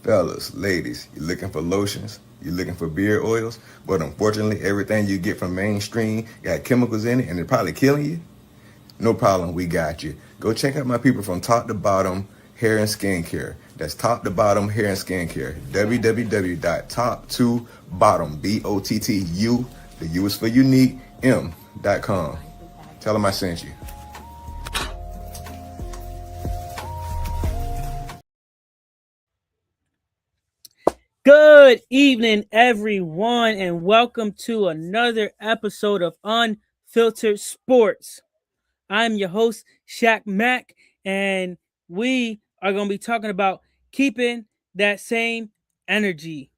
Fellas, ladies, you looking for lotions? You looking for beard oils? But unfortunately, everything you get from mainstream got chemicals in it and they're probably killing you? No problem, we got you. Go check out my people from Top to Bottom Hair and Skincare. That's Top to Bottom Hair and Skincare. www.top2bottom, BOTTU, the U is for unique, M.com. Tell them I sent you. Good evening, everyone, and welcome to another episode of Unfiltered Sports. I'm your host, Shaq Mack, and we are going to be talking about keeping that same energy.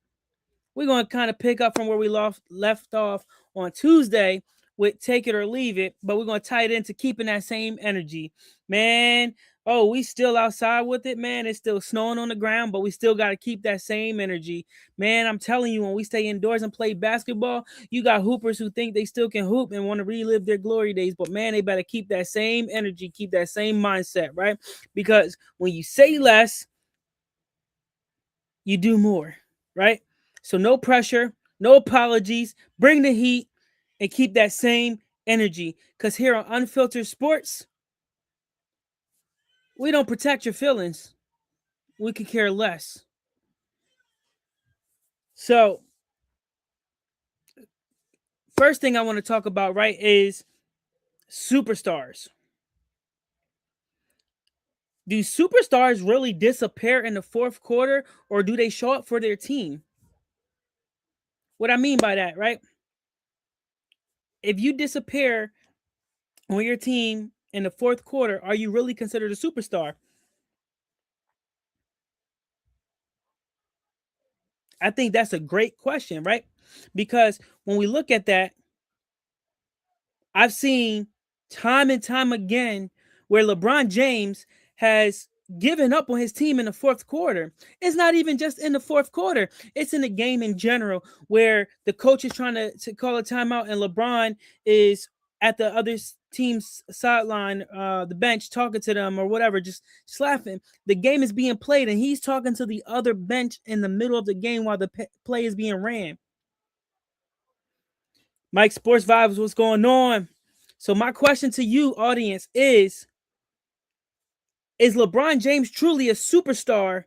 We're going to kind of pick up from where we left off on Tuesday with Take It or Leave It, but we're going to tie it into keeping that same energy. Man, we still outside with it, man. It's still snowing on the ground, but we still got to keep that same energy. Man, I'm telling you, when we stay indoors and play basketball, you got hoopers who think they still can hoop and want to relive their glory days, but man, they better keep that same energy, keep that same mindset, right? Because when you say less, you do more, right? So no pressure, no apologies, bring the heat and keep that same energy. Because here on Unfiltered Sports, we don't protect your feelings. We could care less. So, first thing I want to talk about, right, is superstars. Do superstars really disappear in the fourth quarter or do they show up for their team? What I mean by that, right? If you disappear on your team in the fourth quarter, are you really considered a superstar? I think that's a great question, right? Because when we look at that, I've seen time and time again where LeBron James has given up on his team in the fourth quarter. It's not even just in the fourth quarter, it's in the game in general where the coach is trying to call a timeout and LeBron is at the other team's sideline, the bench, talking to them or whatever, just laughing. The game is being played and he's talking to the other bench in the middle of the game while the play is being ran. Mike Sports Vibes, what's going on? So my question to you, audience, is LeBron James truly a superstar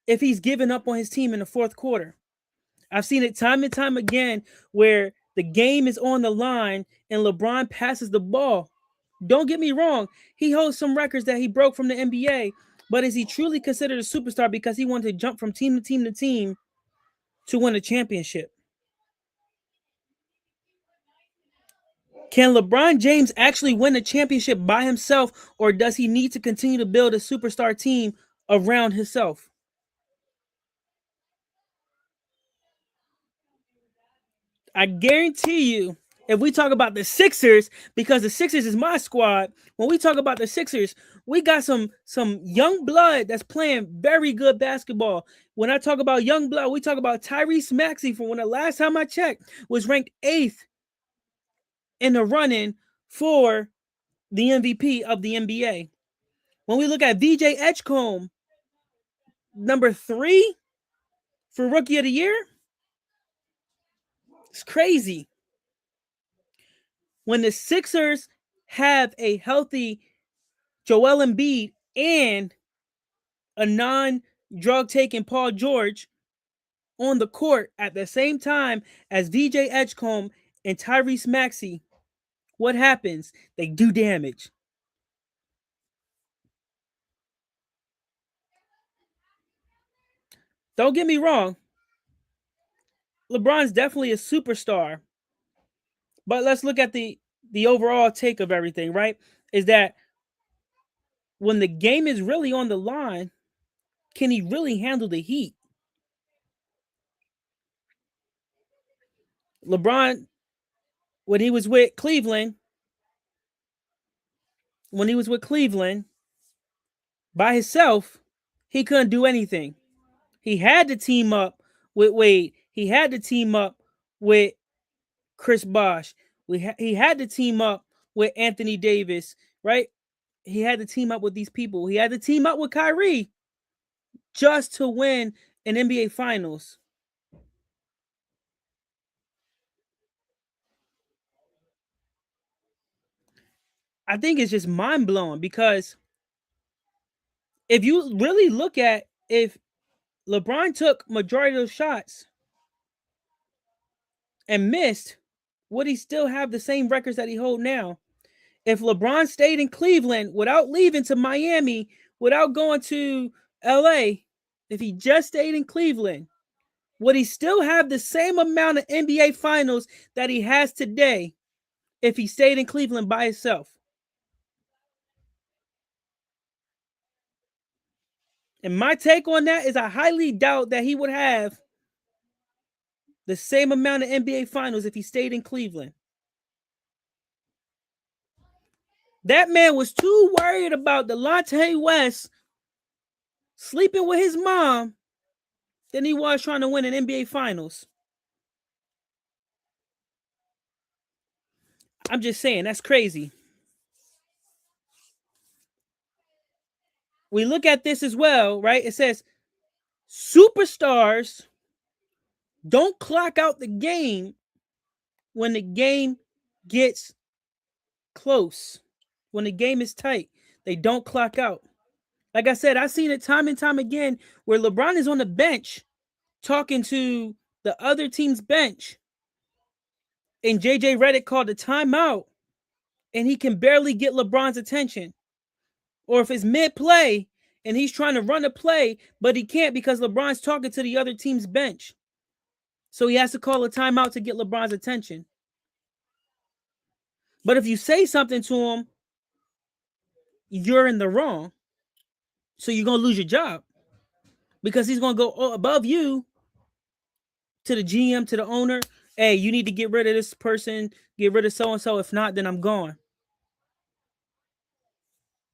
if he's given up on his team in the fourth quarter? I've seen it time and time again where the game is on the line and LeBron passes the ball. Don't get me wrong, he holds some records that he broke from the NBA, but is he truly considered a superstar because he wanted to jump from team to team to team to win a championship? Can LeBron James actually win a championship by himself, or does he need to continue to build a superstar team around himself? I guarantee you, if we talk about the Sixers, because the Sixers is my squad, when we talk about the Sixers, we got some young blood that's playing very good basketball. When I talk about young blood, we talk about Tyrese Maxey, from when the last time I checked was ranked 8th in the running for the MVP of the NBA. When we look at VJ Edgecombe, number 3 for Rookie of the Year, it's crazy. When the Sixers have a healthy Joel Embiid and a non-drug taking Paul George on the court at the same time as VJ Edgecombe and Tyrese Maxey, what happens? They do damage. Don't get me wrong, LeBron's definitely a superstar, but let's look at the overall take of everything, right? Is that when the game is really on the line, can he really handle the heat? LeBron, when he was with Cleveland, when he was with Cleveland by himself, he couldn't do anything. He had to team up with Wade. He had to team up with Chris Bosh. He had to team up with Anthony Davis, right? He had to team up with these people. He had to team up with Kyrie just to win in NBA Finals. I think it's just mind blowing because if you really look at if LeBron took majority of those shots and missed, would he still have the same records that he hold now? If LeBron stayed in Cleveland without leaving to Miami, without going to LA, if he just stayed in Cleveland, would he still have the same amount of NBA finals that he has today if he stayed in Cleveland by himself? And my take on that is I highly doubt that he would have the same amount of NBA finals if he stayed in Cleveland. That man was too worried about Delonte West sleeping with his mom than he was trying to win an NBA finals. I'm just saying, that's crazy. We look at this as well, right? It says superstars don't clock out the game when the game gets close, when the game is tight. They don't clock out. Like I said, I've seen it time and time again where LeBron is on the bench talking to the other team's bench, and JJ Redick called a timeout, and he can barely get LeBron's attention. Or if it's mid play and he's trying to run a play, but he can't because LeBron's talking to the other team's bench. So he has to call a timeout to get LeBron's attention. But if you say something to him, you're in the wrong. So you're going to lose your job because he's going to go above you to the GM, to the owner. Hey, you need to get rid of this person, get rid of so and so. If not, then I'm gone.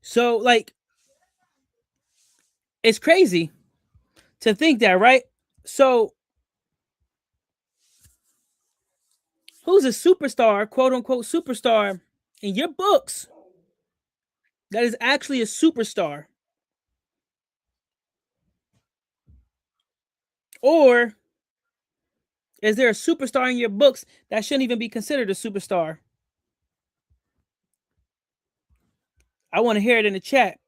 So, like, it's crazy to think that, right? So, who's a superstar, quote unquote superstar, in your books that is actually a superstar? Or is there a superstar in your books that shouldn't even be considered a superstar? I want to hear it in the chat.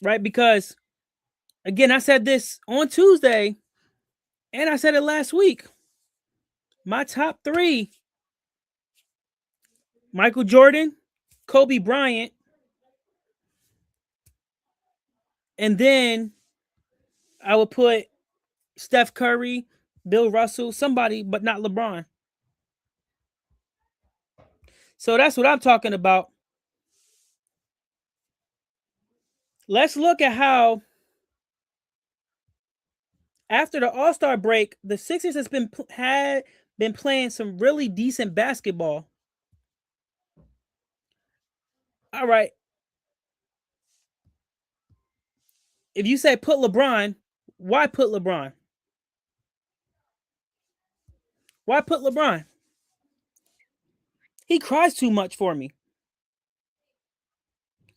Right? Because, again, I said this on Tuesday and I said it last week. My top three: Michael Jordan, Kobe Bryant, and then I would put Steph Curry, Bill Russell, somebody, but not LeBron. So that's what I'm talking about. Let's look at how, after the All-Star break, the Sixers had been playing some really decent basketball. All right. If you say put LeBron, why put LeBron? Why put LeBron? He cries too much for me.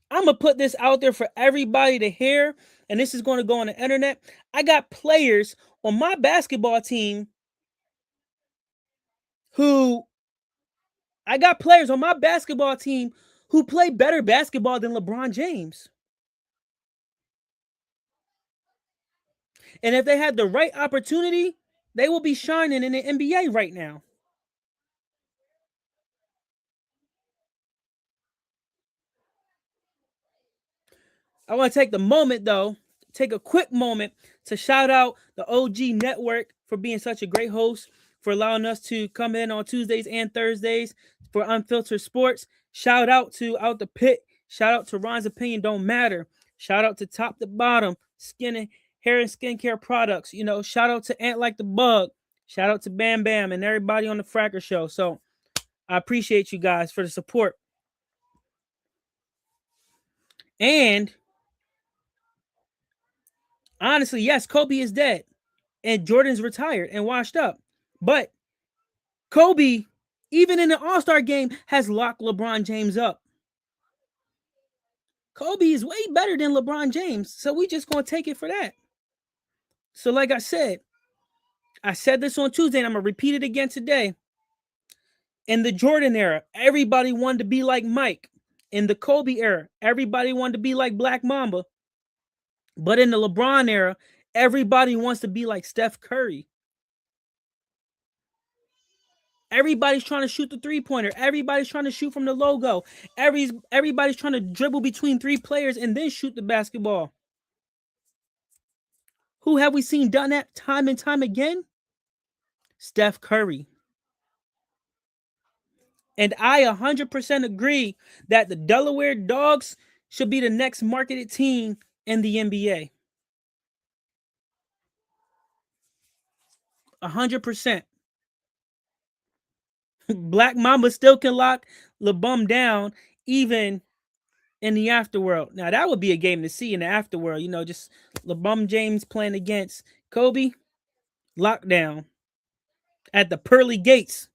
I'm going to put this out there for everybody to hear, and this is going to go on the internet. I got players on my basketball team who play better basketball than LeBron James. And if they had the right opportunity, they will be shining in the NBA right now. I want to take a quick moment to shout out the OG Network for being such a great host, for allowing us to come in on Tuesdays and Thursdays for Unfiltered Sports. Shout out to Out the Pit. Shout out to Ron's Opinion Don't Matter. Shout out to Top to Bottom, hair and skincare products. Shout out to Ant Like the Bug. Shout out to Bam Bam and everybody on the Fracker Show. So I appreciate you guys for the support. And honestly, yes, Kobe is dead and Jordan's retired and washed up. But Kobe, even in the All-Star game, has locked LeBron James up. Kobe is way better than LeBron James. So we just gonna take it for that. So, like I said this on Tuesday, and I'm gonna repeat it again today. In the Jordan era, everybody wanted to be like Mike. In the Kobe era, everybody wanted to be like Black Mamba. But in the LeBron era, everybody wants to be like Steph Curry. Everybody's trying to shoot the three-pointer. Everybody's trying to shoot from the logo. Everybody's trying to dribble between three players and then shoot the basketball. Who have we seen done that time and time again? Steph Curry. And I 100% agree that the Delaware Dogs should be the next marketed team in the NBA. 100%. Black Mamba still can lock LeBum down even in the afterworld. Now, that would be a game to see in the afterworld. You know, just LeBum James playing against Kobe. Lockdown at the pearly gates.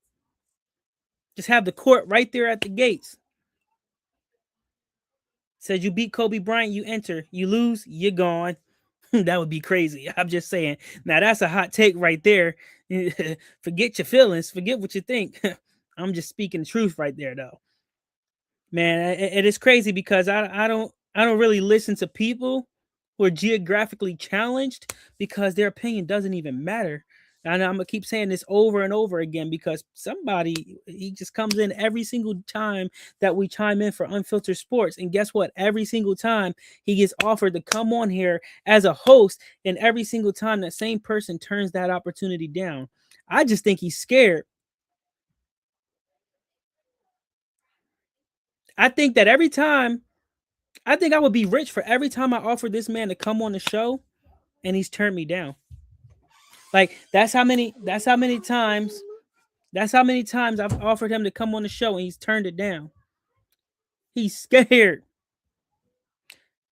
Just have the court right there at the gates. Says you beat Kobe Bryant, you enter. You lose, you're gone. That would be crazy. I'm just saying. Now, that's a hot take right there. Forget your feelings. Forget what you think. I'm just speaking the truth right there, though. Man, it is crazy because I don't really listen to people who are geographically challenged because their opinion doesn't even matter. And I'm gonna keep saying this over and over again because he just comes in every single time that we chime in for Unfiltered Sports, and guess what? Every single time he gets offered to come on here as a host, and every single time that same person turns that opportunity down. I just think he's scared. I think that every time, I think I would be rich for every time I offered this man to come on the show, and he's turned me down. Like that's how many times I've offered him to come on the show and he's turned it down. He's scared.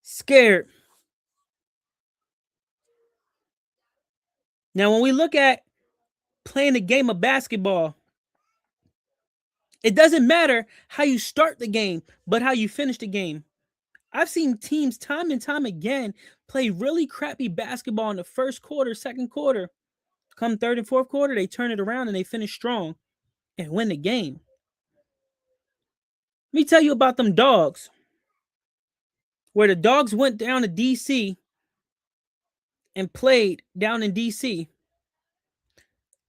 Scared. Now, when we look at playing a game of basketball, it doesn't matter how you start the game, but how you finish the game. I've seen teams time and time again play really crappy basketball in the first quarter, second quarter. Come third and fourth quarter, they turn it around and they finish strong and win the game. Let me tell you about them Dogs. Where the Dogs went down to DC and played down in DC.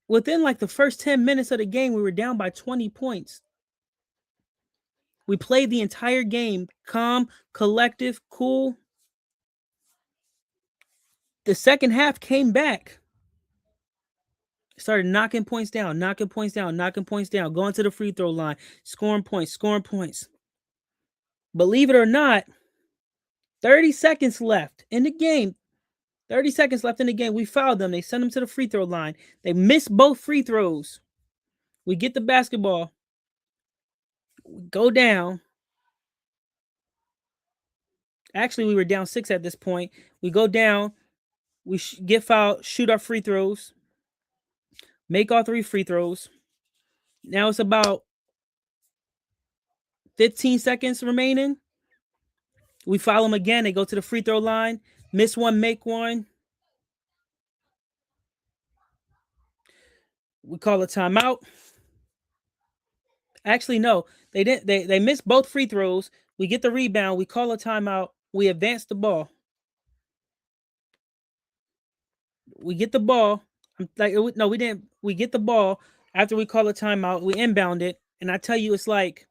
Within like the first 10 minutes of the game, we were down by 20 points. We played the entire game calm, collective, cool. The second half came back. Started knocking points down, going to the free throw line, scoring points. Believe it or not, 30 seconds left in the game. We fouled them. They sent them to the free throw line. They missed both free throws. We get the basketball. We go down. Actually, we were down 6 at this point. We go down. We get fouled, shoot our free throws, make all 3 free throws. Now it's about 15 seconds remaining. We foul them again. They go to the free throw line, miss one, make one. We call a timeout. Actually, no, they didn't. They missed both free throws. We get the rebound. We call a timeout. We advance the ball. We get the ball. No, we didn't. We get the ball after we call a timeout. We inbound it, and I tell you, it's like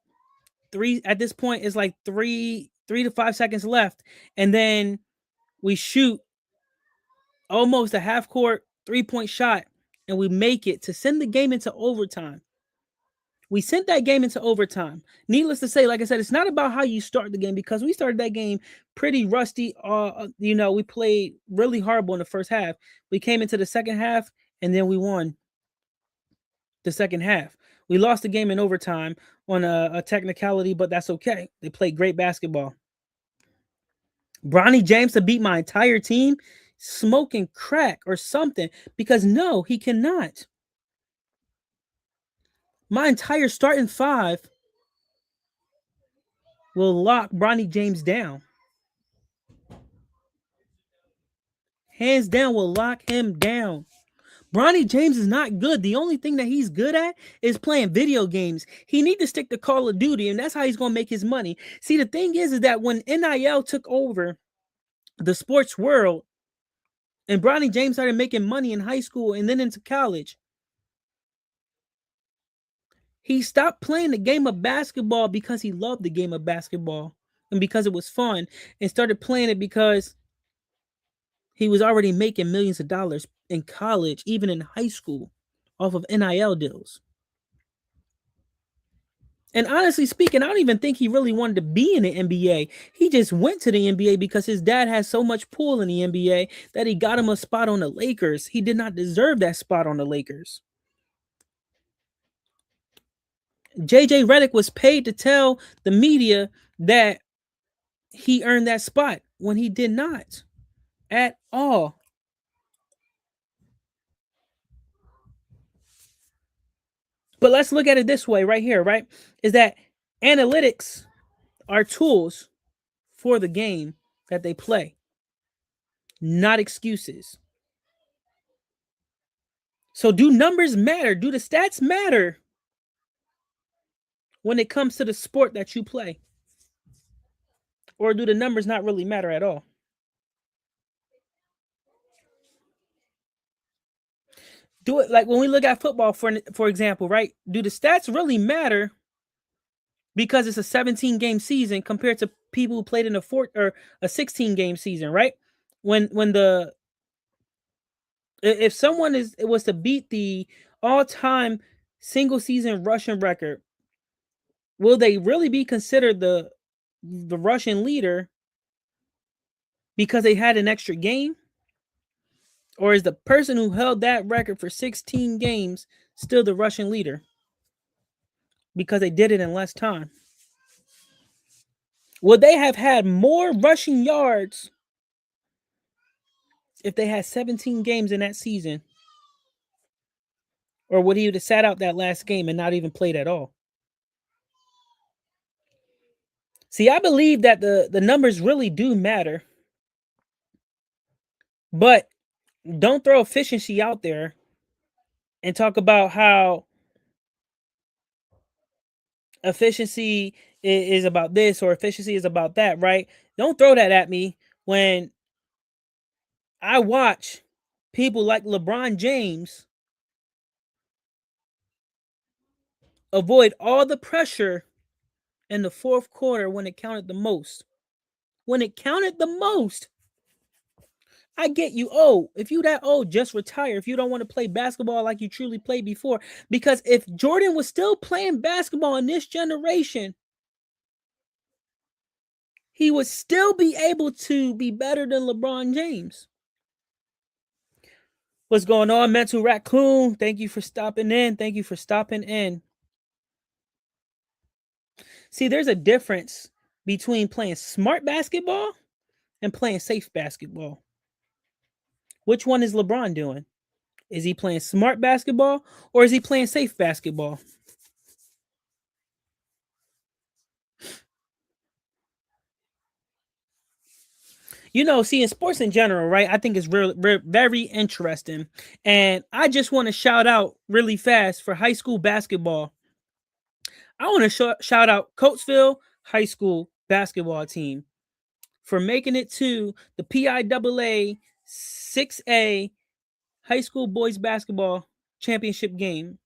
3 at this point. It's like 3 to 5 seconds left, and then we shoot almost a half court 3-point shot, and we make it to send the game into overtime. We sent that game into overtime. Needless to say, like I said, it's not about how you start the game because we started that game pretty rusty. We played really horrible in the first half. We came into the second half and then we won the second half. We lost the game in overtime on a technicality, but that's okay. They played great basketball. Bronny James to beat my entire team, smoking crack or something, because no, he cannot. My entire starting 5 will lock Bronny James down. hands down will lock him down. Bronny James is not good. The only thing that he's good at is playing video games. He need to stick to Call of Duty, and that's how he's going to make his money. See, the thing is that when NIL took over the sports world and Bronny James started making money in high school and then into college, he stopped playing the game of basketball because he loved the game of basketball and because it was fun, and started playing it because he was already making millions of dollars in college, even in high school, off of NIL deals. And honestly speaking, I don't even think he really wanted to be in the NBA. He just went to the NBA because his dad has so much pull in the NBA that he got him a spot on the Lakers. He did not deserve that spot on the Lakers. JJ Redick was paid to tell the media that he earned that spot when he did not at all. But let's look at it this way right here, right? Is that analytics are tools for the game that they play, not excuses. So, do numbers matter? Do the stats matter when it comes to the sport that you play? Or do the numbers not really matter at all? Do it like when we look at football, for example, right? Do the stats really matter because it's a 17-game season compared to people who played in a 16-game season, right? When the if someone was to beat the all-time single season rushing record, will they really be considered the rushing leader because they had an extra game? Or is the person who held that record for 16 games still the rushing leader because they did it in less time? Would they have had more rushing yards if they had 17 games in that season? Or would he have sat out that last game and not even played at all? See, I believe that the numbers really do matter. But don't throw efficiency out there and talk about how efficiency is about this or efficiency is about that, right? Don't throw that at me when I watch people like LeBron James avoid all the pressure in the fourth quarter when it counted the most. When it counted the most, I get you. Oh, if you that old, just retire. If you don't want to play basketball like you truly played before. Because if Jordan was still playing basketball in this generation, he would still be able to be better than LeBron James. What's going on, Mental Raccoon? Thank you for stopping in. Thank you for stopping in. See, there's a difference between playing smart basketball and playing safe basketball. Which one is LeBron doing? Is he playing smart basketball or is he playing safe basketball? You know, see, in sports in general, right? I think it's very interesting. And I just want to shout out really fast for high school basketball. I want to shout out Coatesville High School basketball team for making it to the PIAA 6A high school boys basketball championship game.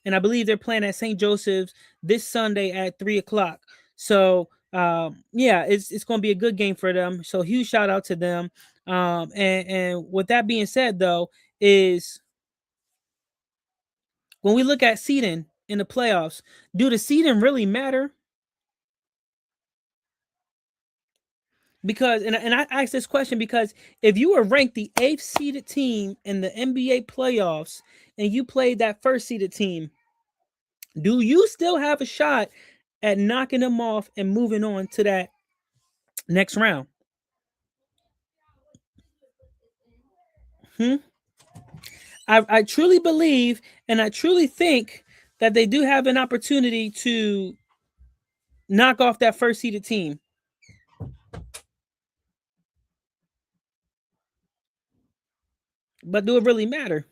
And I believe they're playing at St. Joseph's this Sunday at 3:00. So yeah, it's going to be a good game for them. So huge shout out to them. And with that being said, though, is when we look at seeding in the playoffs, do the seeding really matter? Because and I asked this question because if you were ranked the 8th seeded team in the NBA playoffs and you played that first seeded team, do you still have a shot at knocking them off and moving on to that next round? I truly believe and I truly think that they do have an opportunity to knock off that first seeded team. But do it really matter?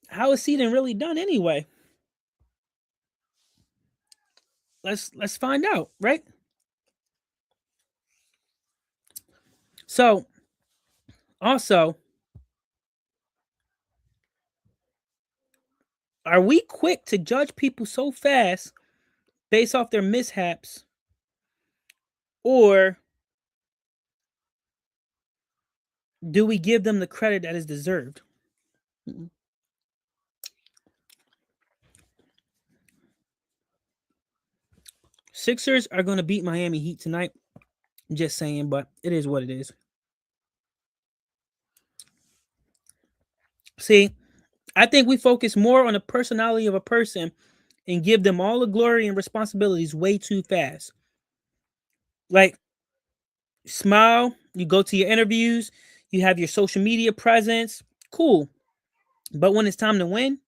How is seeding really done anyway? Let's find out, right? So, also, are we quick to judge people so fast based off their mishaps, or do we give them the credit that is deserved? Sixers are going to beat Miami Heat tonight. I'm just saying, but it is what it is. See, I think we focus more on the personality of a person and give them all the glory and responsibilities way too fast. Like, smile, you go to your interviews, you have your social media presence, cool. But when it's time to win,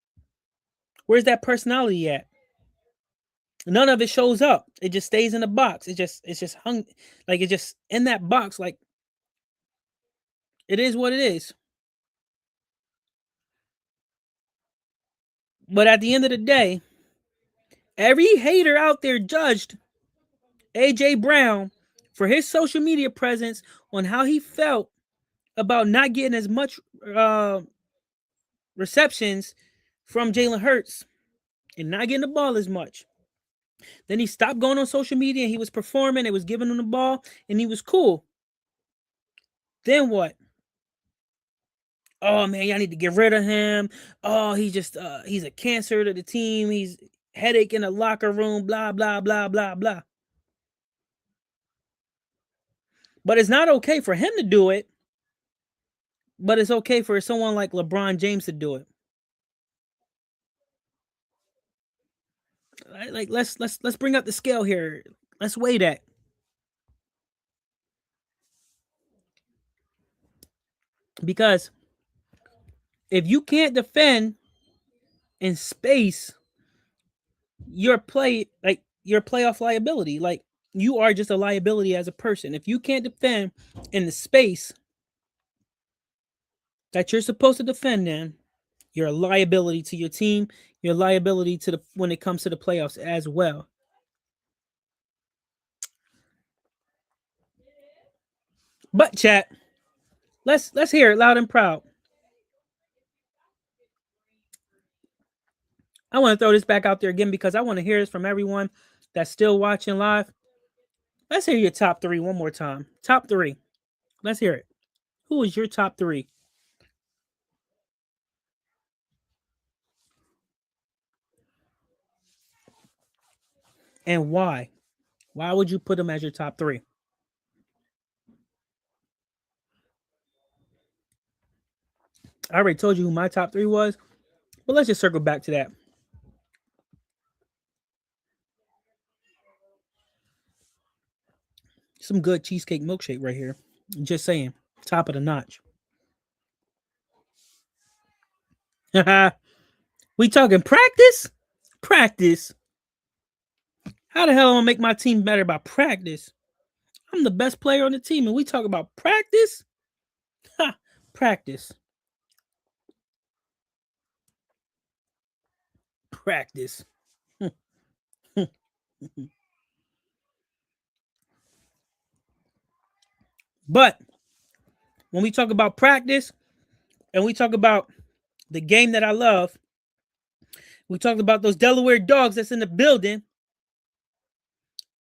where's that personality at? None of it shows up. It just stays in the box. It's just hung, like it's just in that box. Like, it is what it is. But at the end of the day, every hater out there judged AJ Brown for his social media presence on how he felt about not getting as much receptions from Jalen Hurts and not getting the ball as much. Then he stopped going on social media and he was performing. They was giving him the ball and he was cool. Then what? Oh man, y'all need to get rid of him. Oh, he's a cancer to the team. He's headache in the locker room. Blah blah blah blah blah. But it's not okay for him to do it. But it's okay for someone like LeBron James to do it. Like let's bring up the scale here. Let's weigh that. Because if you can't defend in space, your playoff liability. Like, you are just a liability as a person. If you can't defend in the space that you're supposed to defend in, you're a liability to your team. You're a liability to the when it comes to the playoffs as well. But chat, let's hear it loud and proud. I want to throw this back out there again because I want to hear this from everyone that's still watching live. Let's hear your top three one more time. Top three. Let's hear it. Who is your top three? And why? Why would you put them as your top three? I already told you who my top three was, but let's just circle back to that. Some good cheesecake milkshake right here. Just saying. Top of the notch. We talking practice? Practice. How the hell am I gonna make my team better by practice? I'm the best player on the team, and we talk about practice? Ha! Practice. Practice. But when we talk about practice and we talk about the game that I love, we talked about those Delaware dogs that's in the building.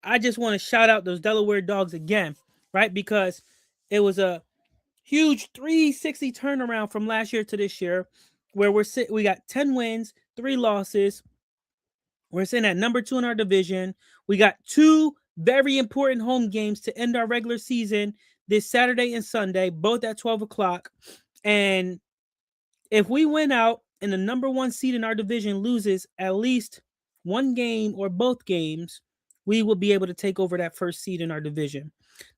I just want to shout out those Delaware dogs again, right? Because it was a huge 360 turnaround from last year to this year, where we got 10 wins, 3 losses. We're sitting at number 2 in our division. We got 2 very important home games to end our regular season this Saturday and Sunday, both at 12 o'clock. And if we win out and the number 1 seed in our division loses at least one game or both games, we will be able to take over that first seed in our division.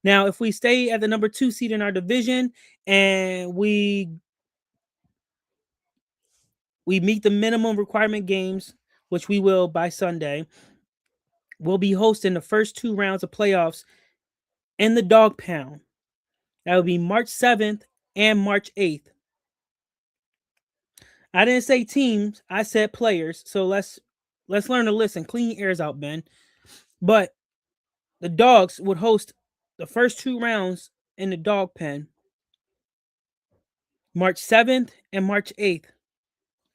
Now, if we stay at the number 2 seed in our division and we meet the minimum requirement games, which we will by Sunday, we'll be hosting the first 2 rounds of playoffs in the dog pound. That would be March 7th and March 8th. I didn't say teams, I said players. So let's learn to listen. Clean your ears out, Ben. But the Dogs would host the first 2 rounds in the dog pen March 7th and March 8th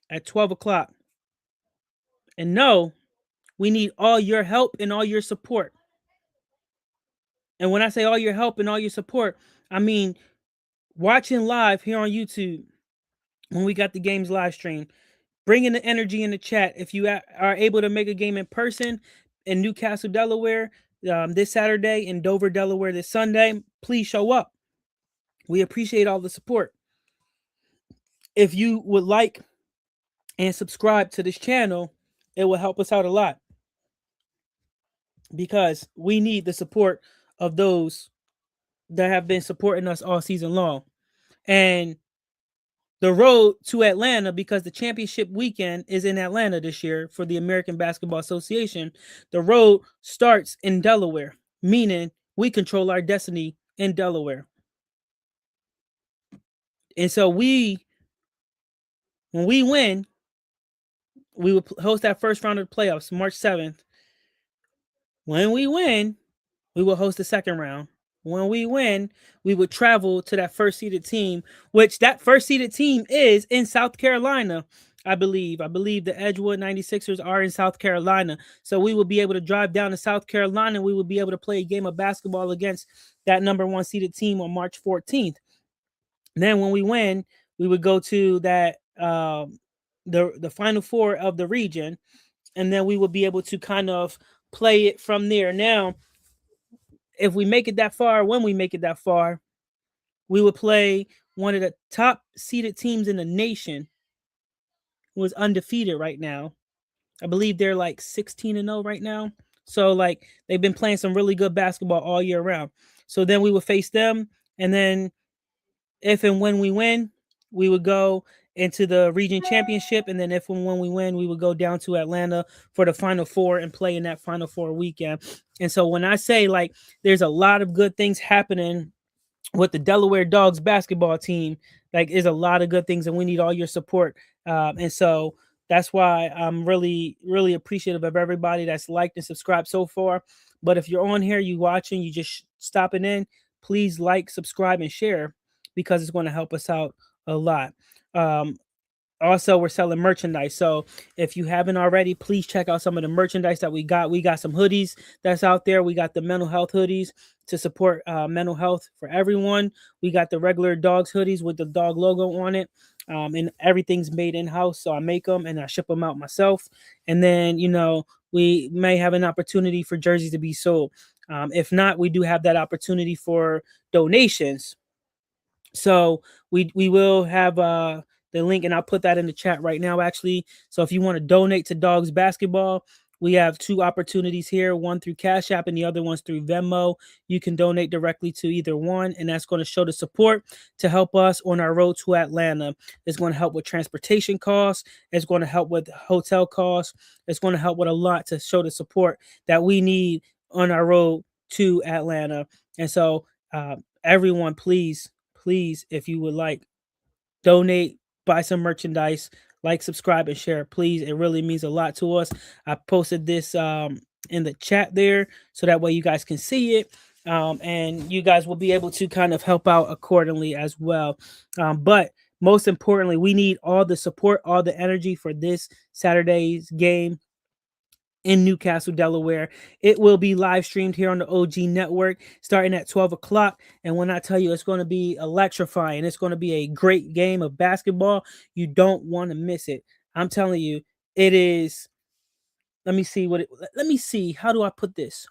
at 12 o'clock. And no, we need all your help and all your support. And when I say all your help and all your support, I mean watching live here on YouTube when we got the games live stream. Bringing the energy in the chat. If you are able to make a game in person in Newcastle, Delaware, this Saturday, in Dover, Delaware this Sunday, please show up. We appreciate all the support. If you would like and subscribe to this channel, it will help us out a lot because we need the support of those that have been supporting us all season long. And the road to Atlanta, because the championship weekend is in Atlanta this year for the American Basketball Association, the road starts in Delaware, meaning we control our destiny in Delaware. And so when we win, we will host that first round of the playoffs, March 7th. When we win, we will host the second round. When we win, we would travel to that first seeded team, which that first seeded team is in South Carolina, I believe. I believe the Edgewood 96ers are in South Carolina. So we will be able to drive down to South Carolina. We will be able to play a game of basketball against that number 1 seeded team on March 14th. And then when we win, we would go to that the Final Four of the region, and then we would be able to kind of play it from there. Now, if we make it that far, when we make it that far, we would play one of the top seeded teams in the nation who is undefeated right now. I believe they're like 16-0 right now. So like they've been playing some really good basketball all year round. So then we would face them, and then if and when we win, we would go into the region championship, and then if and when we win, we would go down to Atlanta for the Final Four and play in that Final Four weekend. And so when I say like there's a lot of good things happening with the Delaware Dogs basketball team, like there's a lot of good things, and we need all your support. And so that's why I'm really, really appreciative of everybody that's liked and subscribed so far. But if you're on here, you watching, you just stopping in, please like, subscribe, and share because it's going to help us out a lot. Also, we're selling merchandise. So if you haven't already, please check out some of the merchandise that we got. We got some hoodies that's out there. We got the mental health hoodies to support mental health for everyone. We got the regular dogs hoodies with the dog logo on it. And everything's made in-house. So I make them and I ship them out myself. And then, we may have an opportunity for jerseys to be sold. If not, we do have that opportunity for donations. So we will have the link, and I'll put that in the chat right now, actually. So if you want to donate to Dogs Basketball, we have 2 opportunities here, one through Cash App and the other one's through Venmo. You can donate directly to either one, and that's going to show the support to help us on our road to Atlanta. It's going to help with transportation costs. It's going to help with hotel costs. It's going to help with a lot to show the support that we need on our road to Atlanta. And so everyone, please, if you would like, donate, buy some merchandise, like, subscribe, and share, please. It really means a lot to us. I posted this in the chat there so that way you guys can see it, and you guys will be able to kind of help out accordingly as well. But most importantly, we need all the support, all the energy for this Saturday's game in Newcastle, Delaware. It will be live streamed here on the OG Network starting at 12 o'clock. And when I tell you it's going to be electrifying, it's going to be a great game of basketball. You don't want to miss it. I'm telling you, it is. Let me see. How do I put this?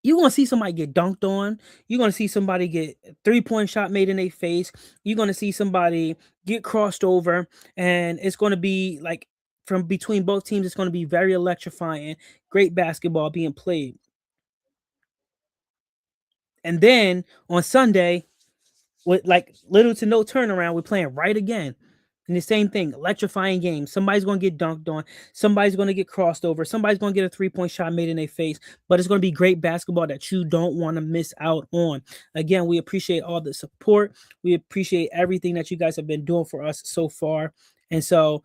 You're going to see somebody get dunked on. You're going to see somebody get a 3-point shot made in their face. You're going to see somebody get crossed over. And it's going to be like, from between both teams, it's going to be very electrifying. Great basketball being played. And then on Sunday, with like little to no turnaround, we're playing right again. And the same thing, electrifying games. Somebody's going to get dunked on. Somebody's going to get crossed over. Somebody's going to get a three-point shot made in their face. But it's going to be great basketball that you don't want to miss out on. Again, we appreciate all the support. We appreciate everything that you guys have been doing for us so far. And so,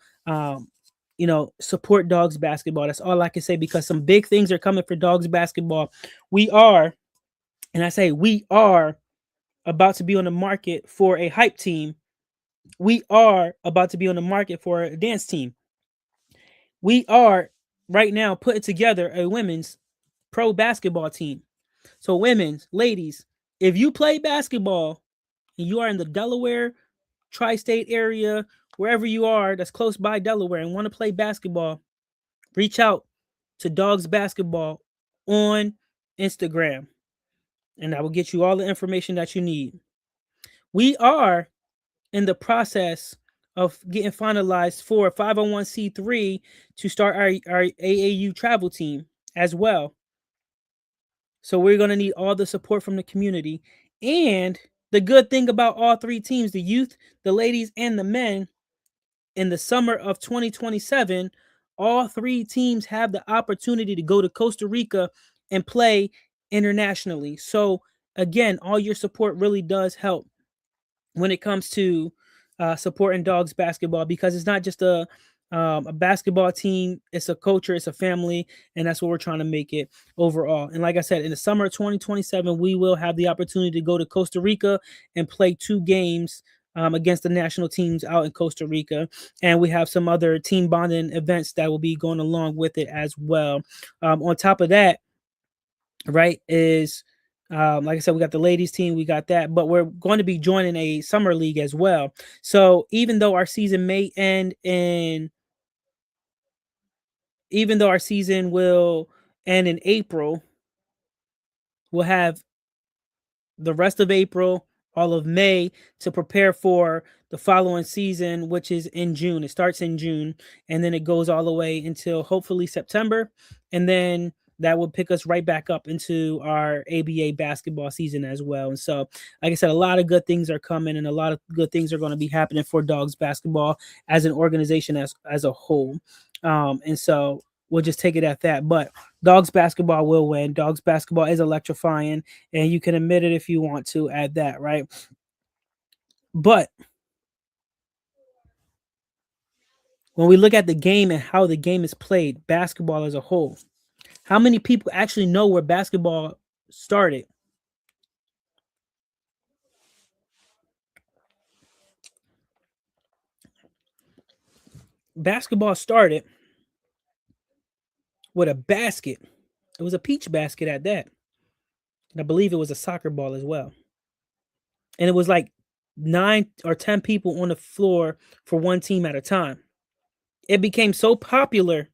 support Dogs basketball. That's all I can say, because some big things are coming for Dogs basketball. We are, and I say we are, about to be on the market for a hype team. We are about to be on the market for a dance team. We are right now putting together a women's pro basketball team. So, women's, ladies, if you play basketball and you are in the Delaware tri-state area, wherever you are that's close by Delaware and want to play basketball, reach out to Dogs Basketball on Instagram, and I will get you all the information that you need. We are in the process of getting finalized for 501c3 to start our AAU travel team as well. So we're going to need all the support from the community. And the good thing about all three teams, the youth, the ladies, and the men, in the summer of 2027, all three teams have the opportunity to go to Costa Rica and play internationally. So again, all your support really does help when it comes to supporting Dogs basketball, because it's not just a basketball team, it's a culture, it's a family, and that's what we're trying to make it overall. And like I said, in the summer of 2027, we will have the opportunity to go to Costa Rica and play 2 games against the national teams out in Costa Rica. And we have some other team bonding events that will be going along with it as well. On top of that, right, is like I said, we got the ladies team, we got that, but we're going to be joining a summer league as well. So even though our season will end in April, we'll have the rest of April, all of May, to prepare for the following season, which is in June. It starts in June, and then it goes all the way until hopefully September. And then that will pick us right back up into our ABA basketball season as well. And so, like I said, a lot of good things are coming, and a lot of good things are going to be happening for Dogs basketball as an organization as a whole. And so we'll just take it at that. But Dogs basketball will win. Dogs basketball is electrifying, and you can admit it if you want to at that, right? But when we look at the game and how the game is played, basketball as a whole, how many people actually know where basketball started? Basketball started with a basket. It was a peach basket at that. And I believe it was a soccer ball as well. And it was like 9 or 10 people on the floor for one team at a time. It became so popular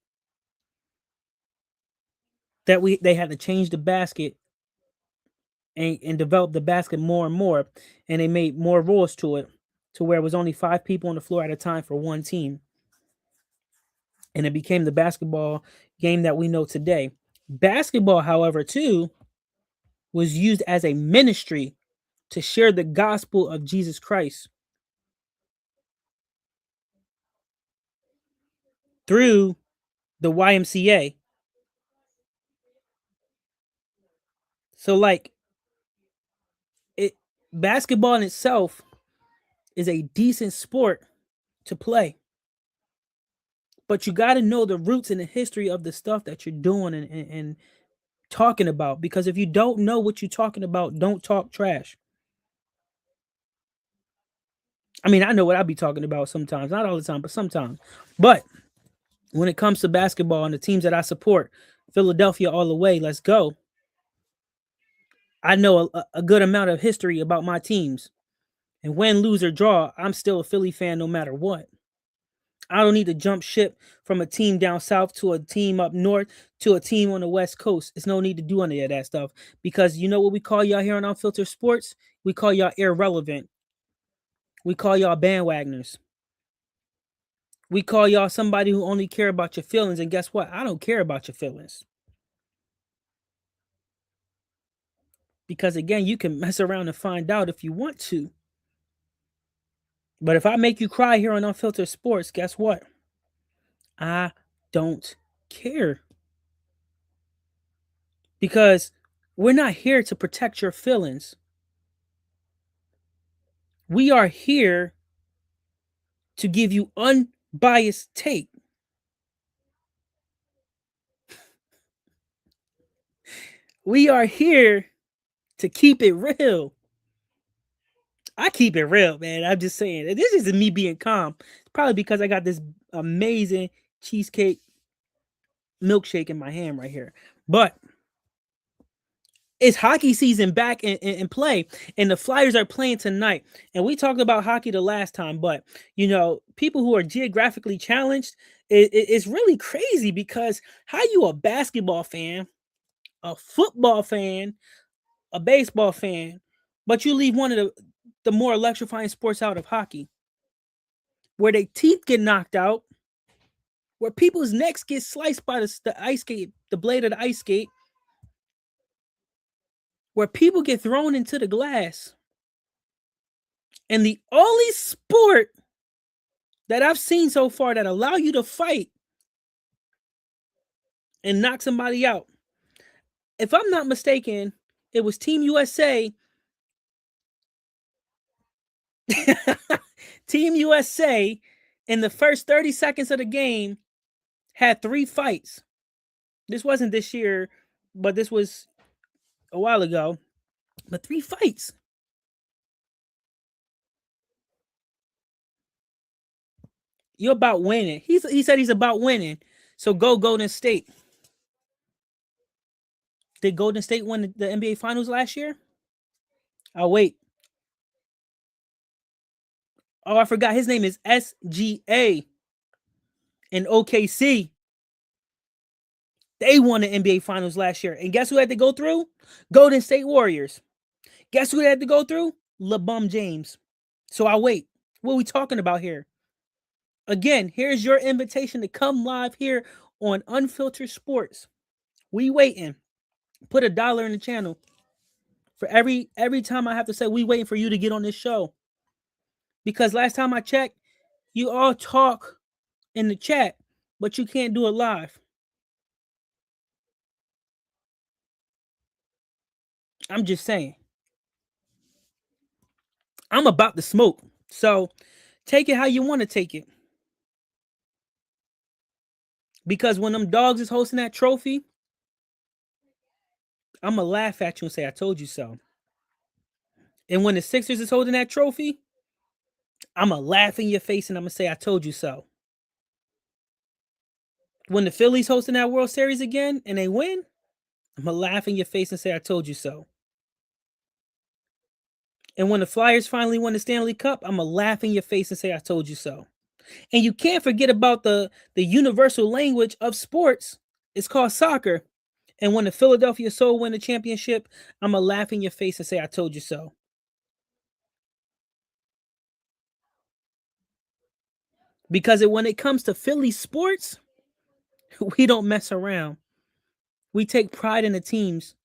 that they had to change the basket and develop the basket more and more, and they made more rules to it, to where it was only 5 people on the floor at a time for one team, and it became the basketball game that we know today. Basketball, however, too, was used as a ministry to share the gospel of Jesus Christ through the YMCA. So like it basketball in itself is a decent sport to play. But you got to know the roots and the history of the stuff that you're doing and talking about. Because if you don't know what you're talking about, don't talk trash. I mean, I know what I be talking about sometimes, not all the time, but sometimes. But when it comes to basketball and the teams that I support, Philadelphia all the way, let's go. I know a good amount of history about my teams. And win, lose, or draw, I'm still a Philly fan no matter what. I don't need to jump ship from a team down south to a team up north to a team on the west coast. It's no need to do any of that stuff, because you know what we call y'all here on Unfiltered Sports? We call y'all irrelevant. We call y'all bandwagoners. We call y'all somebody who only care about your feelings. And guess what? I don't care about your feelings. Because again, you can mess around and find out if you want to. But if I make you cry here on Unfiltered Sports, guess what? I don't care. Because we're not here to protect your feelings. We are here to give you unbiased take. We are here to keep it real. I keep it real, man. I'm just saying. This isn't me being calm. It's probably because I got this amazing cheesecake milkshake in my hand right here. But it's hockey season back in play, and the Flyers are playing tonight. And we talked about hockey the last time, but people who are geographically challenged, it's really crazy because how you a basketball fan, a football fan, a baseball fan, but you leave one of the more electrifying sports out of hockey, where their teeth get knocked out, where people's necks get sliced by the ice skate, the blade of the ice skate, where people get thrown into the glass. And the only sport that I've seen so far that allow you to fight and knock somebody out, if I'm not mistaken, it was Team USA. Team USA in the first 30 seconds of the game had 3 fights. This wasn't this year, but this was a while ago. But 3 fights. You're about winning. He said he's about winning. So go Golden State. Did Golden State win the NBA Finals last year? Oh, wait. Oh, I forgot. His name is SGA in OKC. They won the NBA Finals last year. And guess who had to go through? Golden State Warriors. Guess who they had to go through? LeBron James. So I wait. What are we talking about here? Again, here's your invitation to come live here on Unfiltered Sports. We waiting. Put $1 in the channel. For every time I have to say we waiting for you to get on this show. Because last time I checked, you all talk in the chat, but you can't do it live. I'm just saying. I'm about to smoke. So take it how you want to take it. Because when them dogs is hosting that trophy, I'm going to laugh at you and say, I told you so. And when the Sixers is holding that trophy, I'm going to laugh in your face and I'm going to say, I told you so. When the Phillies hosting that World Series again and they win, I'm going to laugh in your face and say, I told you so. And when the Flyers finally won the Stanley Cup, I'm going to laugh in your face and say, I told you so. And you can't forget about the universal language of sports. It's called soccer. And when the Philadelphia Soul win the championship, I'm going to laugh in your face and say, I told you so. Because when it comes to Philly sports, we don't mess around. We take pride in the teams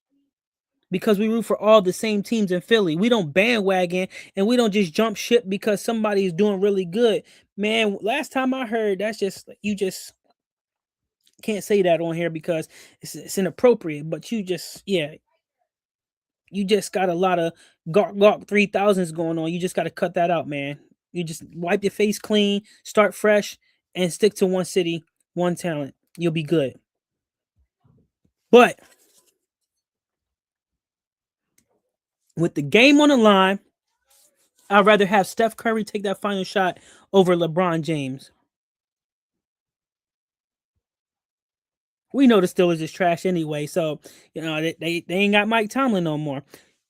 because we root for all the same teams in Philly. We don't bandwagon and we don't just jump ship because somebody is doing really good. Man, last time I heard, that's just, you just can't say that on here because it's inappropriate. But you just got a lot of gawk 3000s going on. You just got to cut that out, man. You just wipe your face clean, start fresh, and stick to one city, one talent. You'll be good. But with the game on the line, I'd rather have Steph Curry take that final shot over LeBron James. We know the Steelers is trash anyway, so they ain't got Mike Tomlin no more.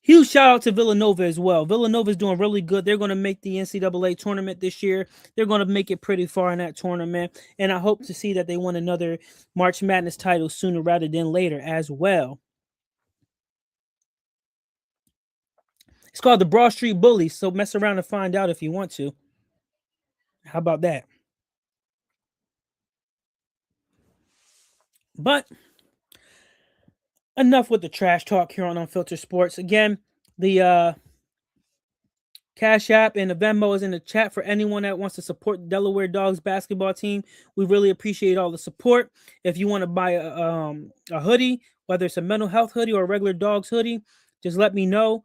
Huge shout out to Villanova as well. Villanova's doing really good. They're going to make the NCAA tournament this year. They're going to make it pretty far in that tournament, and I hope to see that they win another March Madness title sooner rather than later as well. It's called the Broad Street Bullies, so mess around and find out if you want to. How about that? But enough with the trash talk here on Unfiltered Sports. Again, the Cash App and the Venmo is in the chat for anyone that wants to support the Delaware Dogs basketball team. We really appreciate all the support. If you want to buy a hoodie, whether it's a mental health hoodie or a regular Dogs hoodie, just let me know.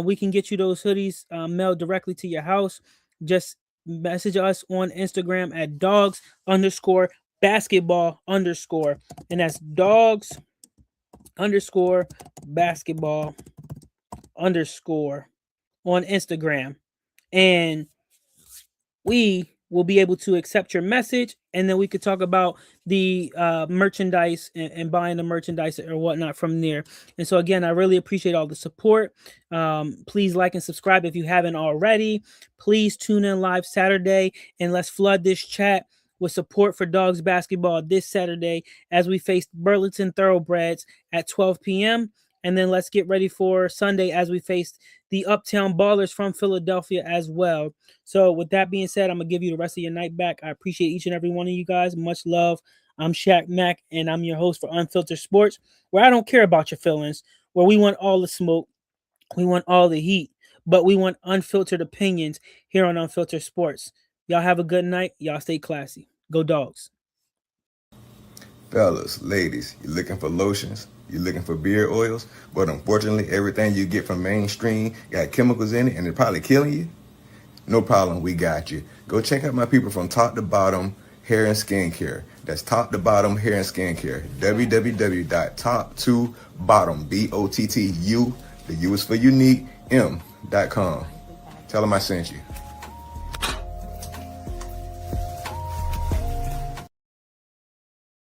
We can get you those hoodies mailed directly to your house. Just message us on Instagram at dogs_basketball_, and that's dogs_basketball_ on Instagram. And we will be able to accept your message, and then we could talk about the merchandise and buying the merchandise or whatnot from there. And so again, I really appreciate all the support. Please like and subscribe if you haven't already. Please tune in live Saturday, and let's flood this chat with support for Dogs basketball this Saturday as we face Burlington Thoroughbreds at 12 p.m. And then let's get ready for Sunday as we face the Uptown Ballers from Philadelphia as well. So with that being said, I'm going to give you the rest of your night back. I appreciate each and every one of you guys. Much love. I'm Shaq Mack, and I'm your host for Unfiltered Sports, where I don't care about your feelings, where we want all the smoke, we want all the heat, but we want unfiltered opinions here on Unfiltered Sports. Y'all have a good night. Y'all stay classy. Go Dogs. Fellas, ladies, you're looking for lotions, you're looking for beard oils, but unfortunately everything you get from mainstream got chemicals in it and it's probably killing you? No problem, we got you. Go check out my people from Top to Bottom Hair and Skincare. That's Top to Bottom Hair and Skincare. www.top2bottom, BOTTU, the U is for unique, M.com. Tell them I sent you.